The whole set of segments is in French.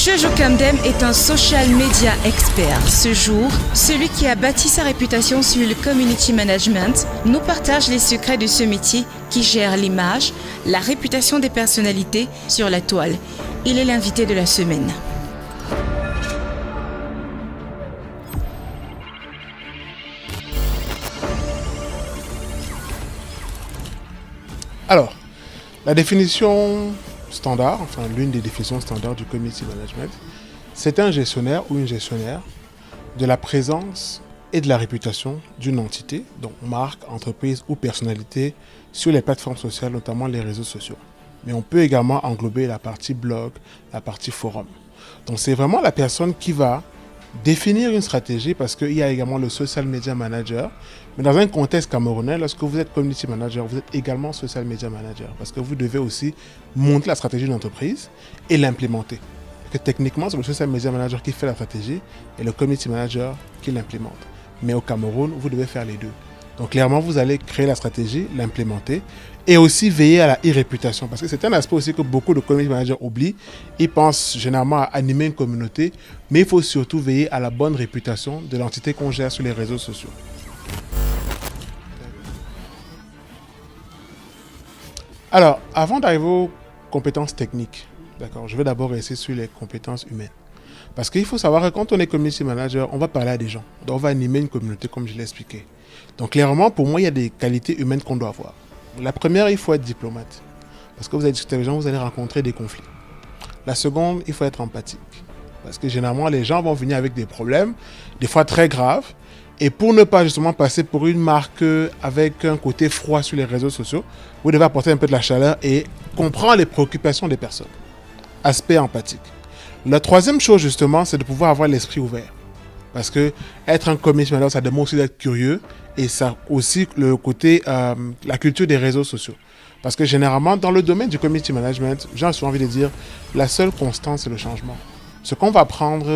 Jojo Kamdem est un social media expert. Ce jour, celui qui a bâti sa réputation sur le community management nous partage les secrets de ce métier qui gère l'image, la réputation des personnalités sur la toile. Il est l'invité de la semaine. Alors, la définition standard, enfin l'une des définitions standards du community management, c'est un gestionnaire ou une gestionnaire de la présence et de la réputation d'une entité, donc marque, entreprise ou personnalité, sur les plateformes sociales, notamment les réseaux sociaux. Mais on peut également englober la partie blog, la partie forum. Donc c'est vraiment la personne qui va définir une stratégie, parce qu'il y a également le social media manager. Mais dans un contexte camerounais, lorsque vous êtes community manager, vous êtes également social media manager, parce que vous devez aussi monter la stratégie d'une entreprise et l'implémenter. Parce que techniquement, c'est le social media manager qui fait la stratégie et le community manager qui l'implémente. Mais au Cameroun, vous devez faire les deux. Donc clairement, vous allez créer la stratégie, l'implémenter et aussi veiller à la e-réputation. Parce que c'est un aspect aussi que beaucoup de community managers oublient. Ils pensent généralement à animer une communauté, mais il faut surtout veiller à la bonne réputation de l'entité qu'on gère sur les réseaux sociaux. Alors, avant d'arriver aux compétences techniques, d'accord, je vais d'abord rester sur les compétences humaines. Parce qu'il faut savoir que quand on est community manager, on va parler à des gens. Donc on va animer une communauté comme je l'ai expliqué. Donc clairement, pour moi, il y a des qualités humaines qu'on doit avoir. La première, il faut être diplomate. Parce que vous allez discuter avec les gens, vous allez rencontrer des conflits. La seconde, il faut être empathique. Parce que généralement, les gens vont venir avec des problèmes, des fois très graves. Et pour ne pas justement passer pour une marque avec un côté froid sur les réseaux sociaux, vous devez apporter un peu de la chaleur et comprendre les préoccupations des personnes. Aspect empathique. La troisième chose justement, c'est de pouvoir avoir l'esprit ouvert. Parce que être un community manager, ça demande aussi d'être curieux et ça aussi le côté, la culture des réseaux sociaux. Parce que généralement, dans le domaine du community management, j'ai souvent envie de dire, la seule constante, c'est le changement. Ce qu'on va prendre,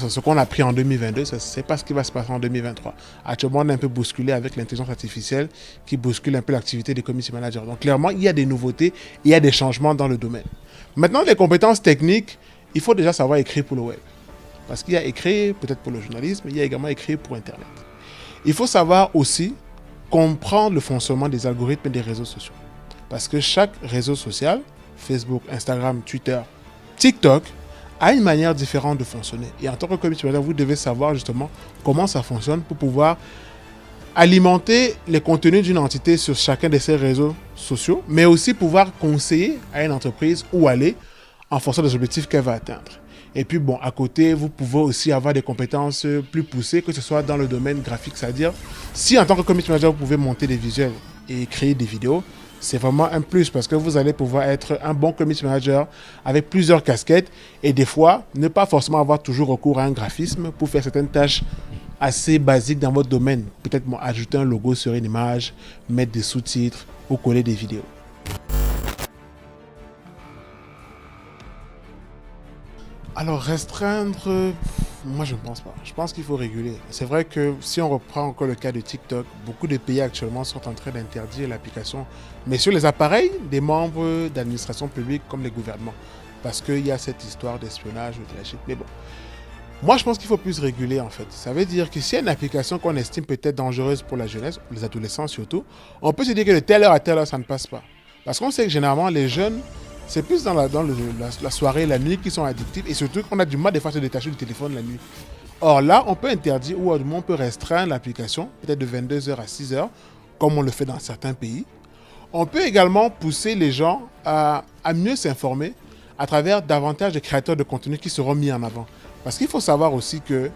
ce qu'on a pris en 2022, ce n'est pas ce qui va se passer en 2023. Actuellement, on est un peu bousculé avec l'intelligence artificielle qui bouscule un peu l'activité des community managers. Donc clairement, il y a des nouveautés, il y a des changements dans le domaine. Maintenant, les compétences techniques, il faut déjà savoir écrire pour le web. Parce qu'il y a écrit peut-être pour le journalisme, il y a également écrit pour Internet. Il faut savoir aussi comprendre le fonctionnement des algorithmes et des réseaux sociaux. Parce que chaque réseau social, Facebook, Instagram, Twitter, TikTok, a une manière différente de fonctionner. Et en tant que community manager, vous devez savoir justement comment ça fonctionne pour pouvoir alimenter les contenus d'une entité sur chacun de ces réseaux sociaux, mais aussi pouvoir conseiller à une entreprise où aller en fonction des objectifs qu'elle va atteindre. Et puis bon, à côté, vous pouvez aussi avoir des compétences plus poussées, que ce soit dans le domaine graphique, c'est-à-dire si en tant que community manager, vous pouvez monter des visuels et créer des vidéos, c'est vraiment un plus parce que vous allez pouvoir être un bon community manager avec plusieurs casquettes et des fois, ne pas forcément avoir toujours recours à un graphisme pour faire certaines tâches assez basiques dans votre domaine. Peut-être ajouter un logo sur une image, mettre des sous-titres ou coller des vidéos. Alors restreindre, moi je ne pense pas. Je pense qu'il faut réguler. C'est vrai que si on reprend encore le cas de TikTok, beaucoup de pays actuellement sont en train d'interdire l'application, mais sur les appareils des membres d'administration publique comme les gouvernements. Parce qu'il y a cette histoire d'espionnage ou de la chute. Mais bon, moi je pense qu'il faut plus réguler en fait. Ça veut dire que s'il y a une application qu'on estime peut-être dangereuse pour la jeunesse, les adolescents surtout, on peut se dire que de telle heure à telle heure ça ne passe pas. Parce qu'on sait que généralement les jeunes, c'est plus dans la soirée, la nuit qui sont addictifs et surtout qu'on a du mal des fois à se détacher du téléphone la nuit. Or là, on peut interdire ou on peut restreindre l'application, peut-être de 22h à 6h, comme on le fait dans certains pays. On peut également pousser les gens à mieux s'informer à travers davantage de créateurs de contenu qui seront mis en avant. Parce qu'il faut savoir aussi que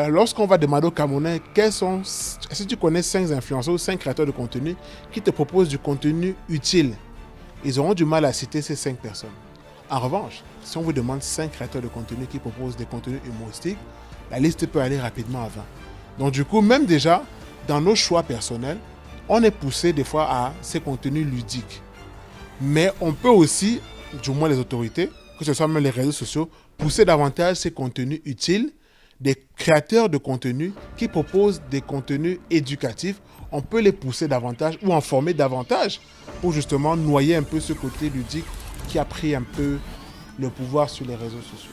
lorsqu'on va demander aux Camerounais est-ce que tu connais 5 influenceurs ou 5 créateurs de contenu qui te proposent du contenu utile, ils auront du mal à citer ces 5 personnes. En revanche, si on vous demande 5 créateurs de contenu qui proposent des contenus humoristiques, la liste peut aller rapidement à 20. Donc du coup, même déjà, dans nos choix personnels, on est poussé des fois à ces contenus ludiques. Mais on peut aussi, du moins les autorités, que ce soit même les réseaux sociaux, pousser davantage ces contenus utiles, des créateurs de contenu qui proposent des contenus éducatifs. On peut les pousser davantage ou en former davantage pour justement noyer un peu ce côté ludique qui a pris un peu le pouvoir sur les réseaux sociaux.